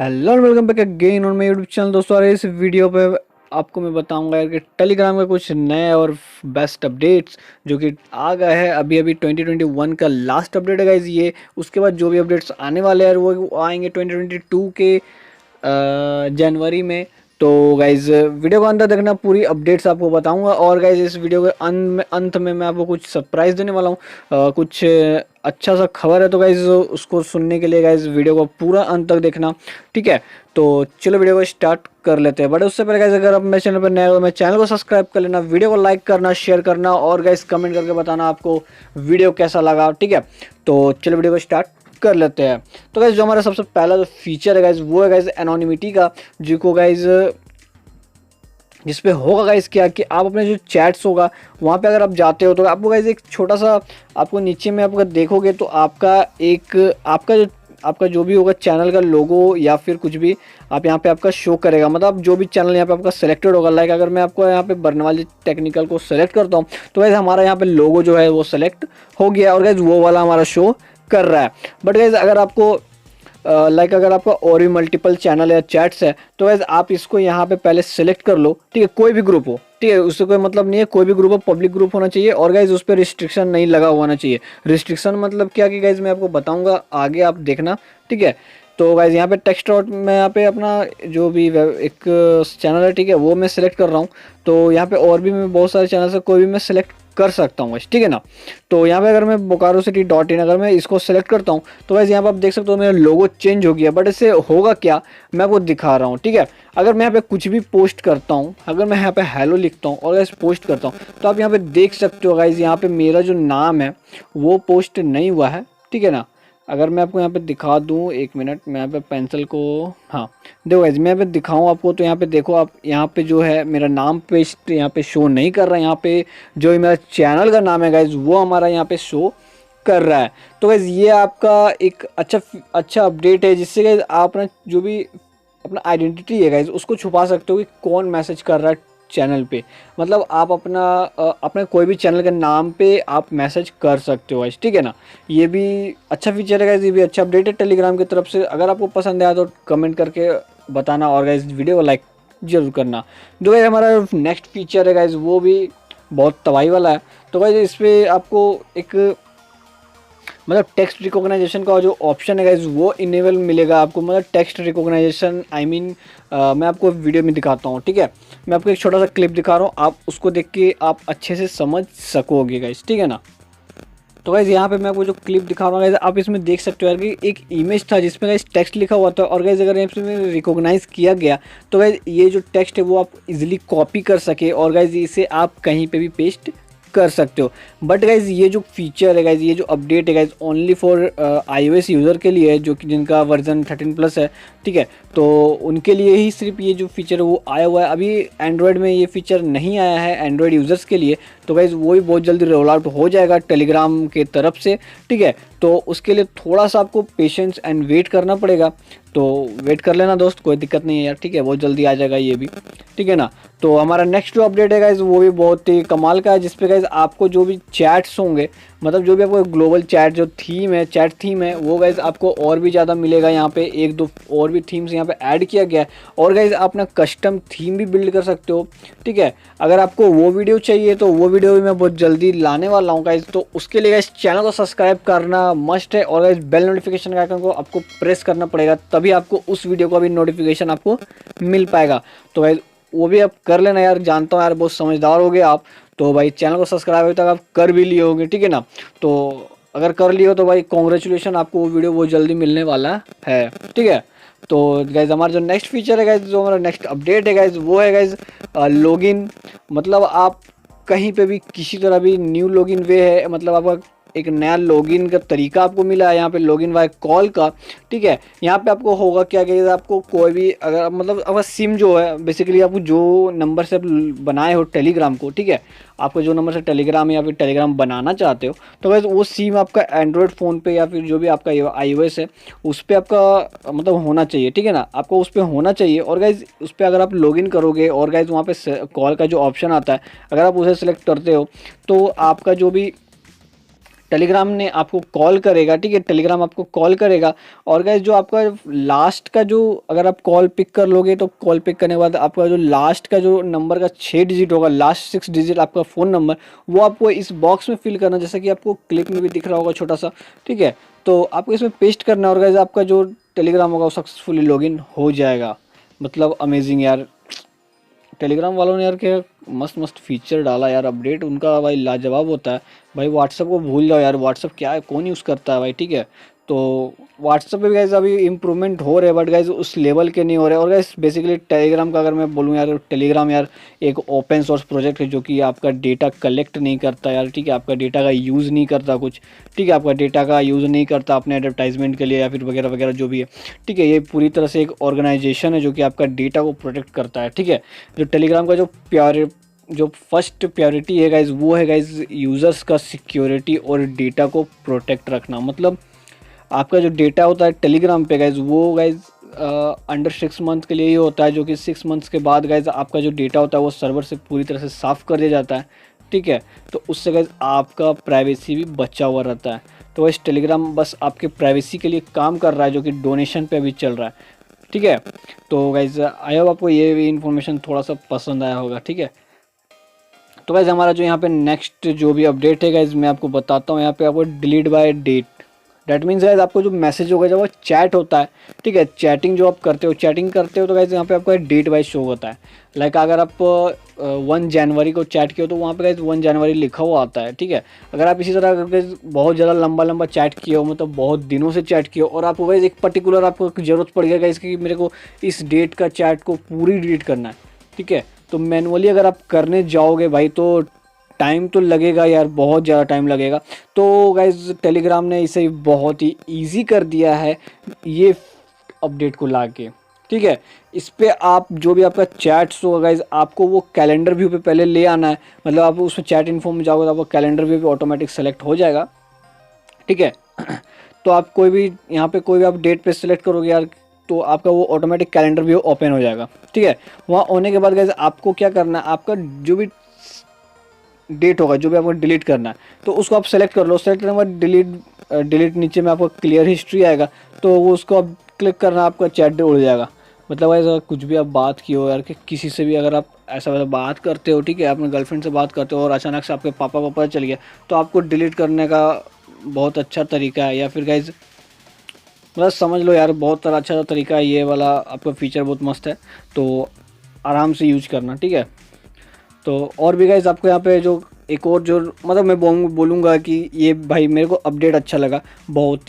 Hello and welcome back again on my YouTube channel. दोस्तों और इस वीडियो पे आपको मैं बताऊंगा यार कि टेलीग्राम के कुछ नए और बेस्ट अपडेट्स जो कि आ गए हैं। अभी अभी 2021 का लास्ट अपडेट है गाइज ये। उसके बाद जो भी अपडेट्स आने वाले हैं वो आएंगे 2022 के जनवरी में। तो गाइज वीडियो को अंदर देखना, पूरी अपडेट्स आपको बताऊंगा। और गाइज इस वीडियो के अंत में मैं आपको कुछ सरप्राइज देने वाला हूँ, कुछ अच्छा सा खबर है। तो गाइज उसको सुनने के लिए गाइज वीडियो को पूरा अंत तक देखना, ठीक है। तो चलो वीडियो को स्टार्ट कर लेते हैं। बट उससे पहले गाइज अगर आप मेरे चैनल पर नए हो तो मेरे चैनल को सब्सक्राइब कर लेना, वीडियो को लाइक करना, शेयर करना और गाइज कमेंट करके बताना आपको वीडियो कैसा लगा, ठीक है। तो चलो वीडियो को स्टार्ट कर लेते हैं। तो गाइज जो हमारा सबसे पहला जो फीचर है गाइज वो है गाइज एनोनिमिटी का, जिसको गाइज जिस पे होगा गाइज क्या कि आप अपने जो चैट्स होगा वहाँ पे अगर आप जाते हो तो आपको गाइज एक छोटा सा, आपको नीचे में आपका देखोगे तो आपका जो भी होगा चैनल का लोगो या फिर कुछ भी आप यहाँ पे आपका शो करेगा। मतलब जो भी चैनल यहाँ पे आपका सेलेक्टेड होगा, लाइक अगर मैं आपको यहाँ पे बर्नवाल जी टेक्निकल को सेलेक्ट करता हूँ तो गाइज हमारा यहाँ पे लोगो जो है वो सेलेक्ट हो गया और गाइज वो वाला हमारा शो कर रहा है। बट गाइज अगर आपको लाइक अगर आपका और भी मल्टीपल चैनल या चैट्स है तो गाइज आप इसको यहाँ पे पहले सेलेक्ट कर लो, ठीक है। कोई भी ग्रुप हो, ठीक है, उससे कोई मतलब नहीं है, कोई भी ग्रुप हो, पब्लिक ग्रुप होना चाहिए और गाइज उस पर रिस्ट्रिक्शन नहीं लगा होना चाहिए। रिस्ट्रिक्शन मतलब क्या कि गाइज मैं आपको बताऊंगा आगे, आप देखना, ठीक है। तो गाइज यहाँ पे टेक्स्ट आउट में यहाँ पे अपना जो भी एक चैनल है, ठीक है, वो मैं सेलेक्ट कर रहा हूँ। तो यहाँ पे और भी मैं बहुत सारे चैनल से कोई भी मैं सेलेक्ट कर सकता हूँ, ठीक है ना। तो यहाँ पे अगर मैं बोकारो सिटी डॉट इन अगर मैं इसको सेलेक्ट करता हूँ तो वैसे यहाँ पे आप देख सकते हो मेरा लोगो चेंज हो गया। बट इससे होगा क्या, मैं आपको दिखा रहा हूँ, ठीक है। अगर मैं यहाँ पे कुछ भी पोस्ट करता हूँ, अगर मैं यहाँ पे हेलो लिखता हूँ और गाइस पोस्ट करता हूँ तो आप यहाँ पे देख सकते हो गाइस यहाँ पे मेरा जो नाम है वो पोस्ट नहीं हुआ है, ठीक है ना। अगर मैं आपको यहाँ पे दिखा दूँ, एक मिनट, मैं यहाँ पे पेंसिल को, हाँ देखो गाइज मैं यहाँ पे दिखाऊँ आपको तो यहाँ पे देखो आप, यहाँ पे जो है मेरा नाम पेस्ट यहाँ पे शो नहीं कर रहा है। यहाँ पे जो मेरा चैनल का नाम है गाइज वो हमारा यहाँ पे शो कर रहा है। तो गाइज ये आपका एक अच्छा अपडेट है जिससे गाइज आप ना जो भी अपना आइडेंटिटी है गाइज उसको छुपा सकते हो कि कौन मैसेज कर रहा है चैनल पे। मतलब आप अपने कोई भी चैनल के नाम पे आप मैसेज कर सकते हो गाइज, ठीक है ना। ये भी अच्छा फीचर है गाइज, ये भी अच्छा अपडेट है टेलीग्राम की तरफ से। अगर आपको पसंद आया तो कमेंट करके बताना और गाइज वीडियो को लाइक जरूर करना। जो गाइज हमारा नेक्स्ट फीचर है गाइज वो भी बहुत तबाही वाला है। तो गाइज इस पर आपको एक मतलब टेक्स्ट रिकॉग्नाइजेशन का जो ऑप्शन है गाइज वो इनेबल मिलेगा आपको। मतलब टेक्स्ट रिकॉग्नाइजेशन आई मीन मैं आपको वीडियो में दिखाता हूँ, ठीक है। मैं आपको एक छोटा सा क्लिप दिखा रहा हूँ, आप उसको देख के आप अच्छे से समझ सकोगे गाइज, ठीक है ना। तो गाइज यहाँ पे मैं आपको जो क्लिप दिखा रहा हूँ गाइज आप इसमें देख सकते हो यार कि एक इमेज था जिसमें गाइज टेक्स्ट लिखा हुआ था और गाइज अगर इसमें रिकॉग्नाइज किया गया तो गाइज ये जो टेक्स्ट है वो आप इजीली कॉपी कर सके और गाइज इसे आप कहीं पे भी पेस्ट कर सकते हो। बट गाइज ये जो फीचर है गाइज, ये जो अपडेट है guys only for iOS user के लिए है जो कि जिनका वर्जन 13+ है, ठीक है। तो उनके लिए ही सिर्फ ये जो फीचर है वो आया हुआ है। अभी एंड्रॉयड में ये फीचर नहीं आया है एंड्रॉयड यूज़र्स के लिए। तो गाइज वो भी बहुत जल्दी रोल आउट हो जाएगा टेलीग्राम के तरफ से, ठीक है। तो उसके लिए थोड़ा सा आपको पेशेंस एंड वेट करना पड़ेगा। तो वेट कर लेना दोस्त, कोई दिक्कत नहीं है यार, ठीक है, बहुत जल्दी आ जाएगा ये भी, ठीक है ना। तो हमारा नेक्स्ट जो अपडेट है गाइज वो भी बहुत ही कमाल का है जिसपे गाइज आपको जो भी चैट्स होंगे, मतलब जो भी आपको ग्लोबल चैट जो थीम है, चैट थीम है, वो गाइज आपको और भी ज़्यादा मिलेगा। यहाँ पे एक दो और भी थीम्स यहाँ पे ऐड किया गया है और गाइज आप अपना कस्टम थीम भी बिल्ड कर सकते हो, ठीक है। अगर आपको वो वीडियो चाहिए तो वो वीडियो भी मैं बहुत जल्दी लाने वाला हूँ गाइज। तो उसके लिए गाइज चैनल को सब्सक्राइब करना मस्ट है और गाइज बेल नोटिफिकेशन का आइकन को आपको प्रेस करना पड़ेगा, तभी आपको उस वीडियो का भी नोटिफिकेशन आपको मिल पाएगा। तो गाइज वो भी आप कर लेना यार, जानता हूँ यार बहुत समझदार हो गए आप। तो भाई चैनल को सब्सक्राइब अभी तक आप कर भी लिए होंगे, ठीक है ना। तो अगर कर लिए हो तो भाई कॉन्ग्रेचुलेशन, आपको वो वीडियो बहुत जल्दी मिलने वाला है, ठीक है। तो गाइज हमारा जो नेक्स्ट फीचर है गाइज, जो हमारा नेक्स्ट अपडेट है गाइज वो है गाइज लॉगिन। मतलब आप कहीं पे भी किसी तरह भी न्यू लॉगिन वे है, मतलब आपका एक नया लॉगिन का तरीका आपको मिला है यहाँ पे लॉगिन वाई कॉल का, ठीक है। यहाँ पे आपको होगा क्या कि आपको कोई भी अगर मतलब आपका सिम जो है बेसिकली आपको जो नंबर से आप बनाए हो टेलीग्राम को, ठीक है, आपको जो नंबर से टेलीग्राम या फिर टेलीग्राम बनाना चाहते हो तो वैसे वो सिम आपका एंड्रॉयड फ़ोन पे या फिर जो भी आपका iOS है उस पर आपका मतलब होना चाहिए, ठीक है ना, आपको उस पर होना चाहिए। और गाइज उस पर अगर आप लॉगिन करोगे और गाइज वहाँ पे कॉल का जो ऑप्शन आता है अगर आप उसे सेलेक्ट करते हो तो आपका जो भी टेलीग्राम ने आपको कॉल करेगा, ठीक है, टेलीग्राम आपको कॉल करेगा। और गाइस जो आपका लास्ट का जो, अगर आप कॉल पिक कर लोगे तो कॉल पिक करने के बाद आपका जो लास्ट का जो नंबर का 6 डिजिट होगा, लास्ट 6 डिजिट आपका फ़ोन नंबर, वो आपको इस बॉक्स में फिल करना, जैसा कि आपको क्लिप में भी दिख रहा होगा छोटा सा, ठीक है। तो आपको इसमें पेस्ट करना है और गाइस आपका जो टेलीग्राम होगा वो सक्सेसफुली लॉगिन हो जाएगा। मतलब अमेजिंग यार, टेलीग्राम वालों ने यार क्या मस्त मस्त फीचर डाला यार, अपडेट उनका भाई लाजवाब होता है भाई। व्हाट्सअप को भूल जाओ यार, व्हाट्सअप क्या है, कौन यूज़ करता है भाई, ठीक है। तो व्हाट्सअप पे भी गाइज अभी इम्प्रूवमेंट हो रहे हैं, बट गाइज उस लेवल के नहीं हो रहे। और गाइज बेसिकली टेलीग्राम का अगर मैं बोलूँ यार, टेलीग्राम यार एक ओपन सोर्स प्रोजेक्ट है जो कि आपका डेटा कलेक्ट नहीं करता यार, ठीक है, आपका डेटा का यूज़ नहीं करता कुछ, ठीक है, आपका डेटा का यूज़ नहीं करता अपने एडवर्टाइजमेंट के लिए या फिर वगैरह वगैरह जो भी है, ठीक है। ये पूरी तरह से एक ऑर्गेनाइजेशन है जो कि आपका डेटा को प्रोटेक्ट करता है, ठीक है। जो टेलीग्राम का जो फर्स्ट प्रायोरिटी है गाइज, वो है गाइज यूज़र्स का सिक्योरिटी और डेटा को प्रोटेक्ट रखना। मतलब आपका जो डेटा होता है टेलीग्राम पे गाइज, वो गाइज अंडर 6 मंथ के लिए ही होता है, जो कि 6 मंथ्स के बाद गाइज आपका जो डेटा होता है वो सर्वर से पूरी तरह से साफ़ कर दिया जाता है, ठीक है। तो उससे गाइज आपका प्राइवेसी भी बचा हुआ रहता है। तो इस टेलीग्राम बस आपके प्राइवेसी के लिए काम कर रहा है, जो कि डोनेशन पे अभी चल रहा है, ठीक है। तो गाइज आई होप आपको ये भी इन्फॉर्मेशन थोड़ा सा पसंद आया होगा, ठीक है। तो गाइज हमारा जो यहाँ पे नेक्स्ट जो भी अपडेट है गाइज, मैं आपको बताता हूँ। यहाँ पे आपको delete by date, that means guys आपको जो मैसेज होगा जब वो चैट होता है, ठीक है, चैटिंग जो आप करते हो, चैटिंग करते हो तो गाइज यहाँ पे आपका डेट वाइज शो होता है। लाइक अगर आप 1 जनवरी को चैट किए हो तो वहाँ पे गाइज 1 जनवरी लिखा हुआ आता है, ठीक है। अगर आप इसी तरह अगर बहुत ज़्यादा लंबा लंबा चैट किए हो, मतलब बहुत दिनों से चैट किए हो, और आपको गाइज एक पर्टिकुलर आपको ज़रूरत पड़ गया गाइज कि मेरे को इस डेट का चैट को पूरी डिलीट करना है, ठीक है, तो मैनुअली अगर आप करने जाओगे भाई तो टाइम तो लगेगा यार, बहुत ज़्यादा टाइम लगेगा। तो गाइज टेलीग्राम ने इसे बहुत ही इजी कर दिया है ये अपडेट को लाके, ठीक है। इस पे आप जो भी आपका चैट्स होगा गाइज, आपको वो कैलेंडर व्यू पे पहले ले आना है। मतलब आप उसमें चैट इन्फो में जाओगे तो आपको कैलेंडर व्यू पे ऑटोमेटिक सेलेक्ट हो जाएगा, ठीक है। तो आप कोई भी यहाँ पे कोई भी आप डेट पे सिलेक्ट करोगे यार, तो आपका वो ऑटोमेटिक कैलेंडर व्यू ओपन हो जाएगा, ठीक है। वहाँ होने के बाद गाइज आपको क्या करना है, आपका जो भी डेट होगा जो भी आपको डिलीट करना है तो उसको आप सेलेक्ट कर लो। सेलेक्ट करने के बाद डिलीट नीचे में आपको क्लियर हिस्ट्री आएगा, तो वो उसको आप क्लिक करना, आपका चैट उड़ जाएगा। मतलब ऐसा कुछ भी आप बात की हो यार, कि किसी से भी अगर आप ऐसा वैसा बात करते हो, ठीक है, अपने गर्लफ्रेंड से बात करते हो और अचानक से आपके पापा को पता चल गया, तो आपको डिलीट करने का बहुत अच्छा तरीका है। या फिर गाइज मतलब समझ लो यार, बहुत अच्छा तरीका है ये वाला, आपका फीचर बहुत मस्त है, तो आराम से यूज करना, ठीक है। तो और भी गाइज आपको यहाँ पे जो एक और जो मतलब मैं बोलूँगा कि ये भाई मेरे को अपडेट अच्छा लगा, बहुत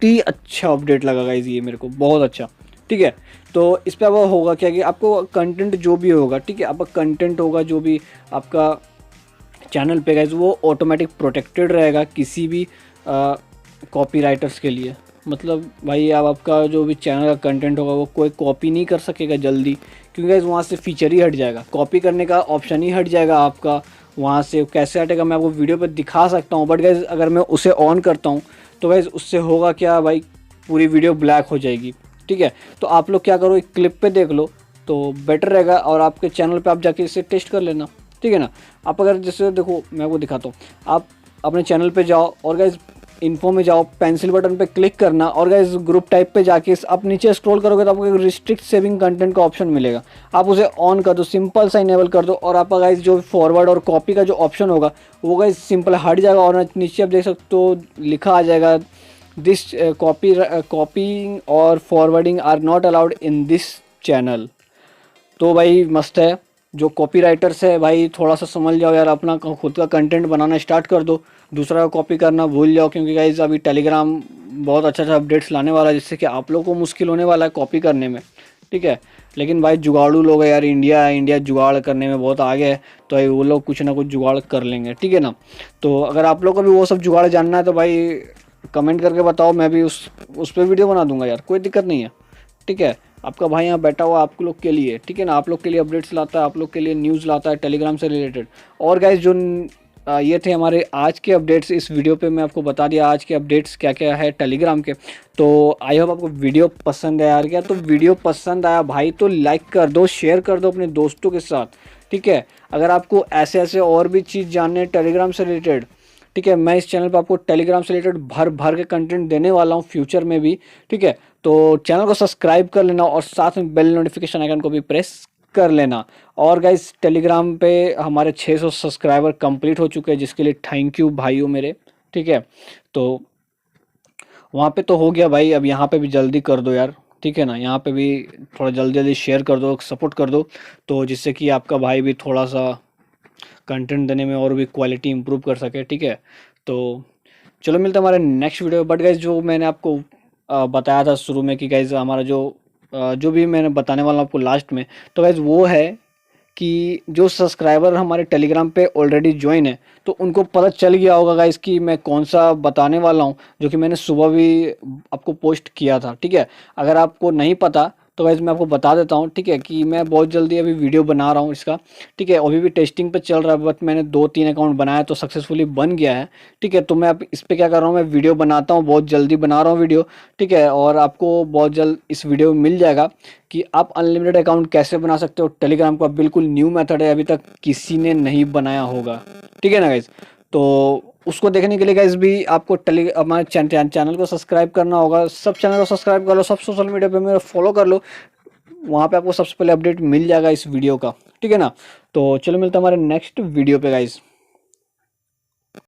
ही अच्छा अपडेट लगा गाइज, ये मेरे को बहुत अच्छा, ठीक है। तो इस पर अब होगा क्या कि आपको कंटेंट जो भी होगा, ठीक है, आपका कंटेंट होगा जो भी आपका चैनल पे गाइज, वो ऑटोमेटिक प्रोटेक्टेड रहेगा किसी भी कॉपीराइटर्स के लिए। मतलब भाई अब आपका जो भी चैनल का कंटेंट होगा वो कोई कॉपी नहीं कर सकेगा जल्दी, क्योंकि गाइज वहाँ से फीचर ही हट जाएगा, कॉपी करने का ऑप्शन ही हट जाएगा आपका। वहाँ से कैसे हटेगा मैं आपको वीडियो पे दिखा सकता हूँ, बट गाइज अगर मैं उसे ऑन करता हूँ तो गाइज उससे होगा क्या भाई, पूरी वीडियो ब्लैक हो जाएगी, ठीक है। तो आप लोग क्या करो, एक क्लिप पे देख लो तो बेटर रहेगा, और आपके चैनल पे आप जाके इसे टेस्ट कर लेना, ठीक है ना। आप अगर जैसे देखो मैं आपको दिखाता हूँ, आप अपने चैनल पे जाओ और गाइज इन्फो में जाओ, पेंसिल बटन पे क्लिक करना, और गाइज ग्रुप टाइप पे जाके आप नीचे स्क्रॉल करोगे तो आपको एक रिस्ट्रिक्ट सेविंग कंटेंट का ऑप्शन मिलेगा, आप उसे ऑन कर दो, सिंपल सा इनेबल कर दो, और आपका गाइज जो फॉरवर्ड और कॉपी का जो ऑप्शन होगा वो गाइज सिंपल हट जाएगा। और नीचे आप देख सकते हो लिखा आ जाएगा, दिस कॉपीइंग और forwarding are not allowed in this channel. तो भाई मस्त है। जो कॉपी राइटर्स है भाई थोड़ा सा समझ जाओ यार, अपना खुद का कंटेंट बनाना स्टार्ट कर दो, दूसरा का कॉपी करना भूल जाओ, क्योंकि गाइज अभी टेलीग्राम बहुत अच्छा अच्छा अपडेट्स लाने वाला है जिससे कि आप लोगों को मुश्किल होने वाला है कॉपी करने में, ठीक है। लेकिन भाई जुगाड़ू लोग है यार, इंडिया जुगाड़ करने में बहुत आगे है, तो भाई वो लोग कुछ ना कुछ जुगाड़ कर लेंगे, ठीक है ना। तो अगर आप लोग को भी वो सब जुगाड़ जानना है तो भाई कमेंट करके बताओ, मैं भी उस पर वीडियो बना दूंगा यार, कोई दिक्कत नहीं है, ठीक है। आपका भाई यहाँ बैठा हुआ आप लोग के लिए, ठीक है ना, आप लोग के लिए अपडेट्स लाता है, आप लोग के लिए न्यूज़ लाता है टेलीग्राम से रिलेटेड। और गाइज जो ये थे हमारे आज के अपडेट्स, इस वीडियो पे मैं आपको बता दिया आज के अपडेट्स क्या क्या है टेलीग्राम के। तो आई होप आपको वीडियो पसंद है यार, क्या तो वीडियो पसंद आया भाई तो लाइक कर दो, शेयर कर दो अपने दोस्तों के साथ, ठीक है। अगर आपको ऐसे ऐसे और भी चीज़ जानने टेलीग्राम से रिलेटेड, ठीक है। मैं इस चैनल पर आपको टेलीग्राम से रिलेटेड भर भर के कंटेंट देने वाला हूँ फ्यूचर में भी, ठीक है। तो चैनल को सब्सक्राइब कर लेना और साथ में बेल नोटिफिकेशन आइकन को भी प्रेस कर लेना। और गाइस टेलीग्राम पे हमारे 600 सब्सक्राइबर कंप्लीट हो चुके हैं, जिसके लिए थैंक यू भाइयों मेरे, ठीक है। तो वहाँ पे तो हो गया भाई, अब यहाँ पे भी जल्दी कर दो यार, ठीक है ना। यहाँ पे भी थोड़ा जल्दी जल्दी शेयर कर दो, सपोर्ट कर दो, तो जिससे कि आपका भाई भी थोड़ा सा कंटेंट देने में और भी क्वालिटी इंप्रूव कर सके, ठीक है। तो चलो मिलते हैं हमारे नेक्स्ट वीडियो। बट गाइज जो मैंने आपको बताया था शुरू में कि गाइज हमारा जो भी मैंने बताने वाला हूँ आपको लास्ट में, तो गाइज वो है कि जो सब्सक्राइबर हमारे टेलीग्राम पे ऑलरेडी ज्वाइन है, तो उनको पता चल गया होगा गाइस कि मैं कौन सा बताने वाला हूँ, जो कि मैंने सुबह भी आपको पोस्ट किया था, ठीक है। अगर आपको नहीं पता तो गाइस मैं आपको बता देता हूँ, ठीक है, कि मैं बहुत जल्दी अभी वीडियो बना रहा हूँ इसका, ठीक है। अभी भी टेस्टिंग पे चल रहा है, बट मैंने 2-3 अकाउंट बनाया तो सक्सेसफुली बन गया है, ठीक है। तो मैं अब इस पे क्या कर रहा हूँ, मैं वीडियो बनाता हूँ, बहुत जल्दी बना रहा हूँ वीडियो, ठीक है। और आपको बहुत जल्द इस वीडियो में मिल जाएगा कि आप अनलिमिटेड अकाउंट कैसे बना सकते हो टेलीग्राम का। बिल्कुल न्यू मेथड है, अभी तक किसी ने नहीं बनाया होगा, ठीक है ना गाइज। तो उसको देखने के लिए गाइज भी आपको हमारे चैनल को सब्सक्राइब करना होगा। सब चैनल को सब्सक्राइब कर लो, सब सोशल मीडिया पे मेरा फॉलो कर लो, वहाँ पे आपको सबसे पहले अपडेट मिल जाएगा इस वीडियो का, ठीक है ना। तो चलो मिलता है हमारे नेक्स्ट वीडियो पे गाइज।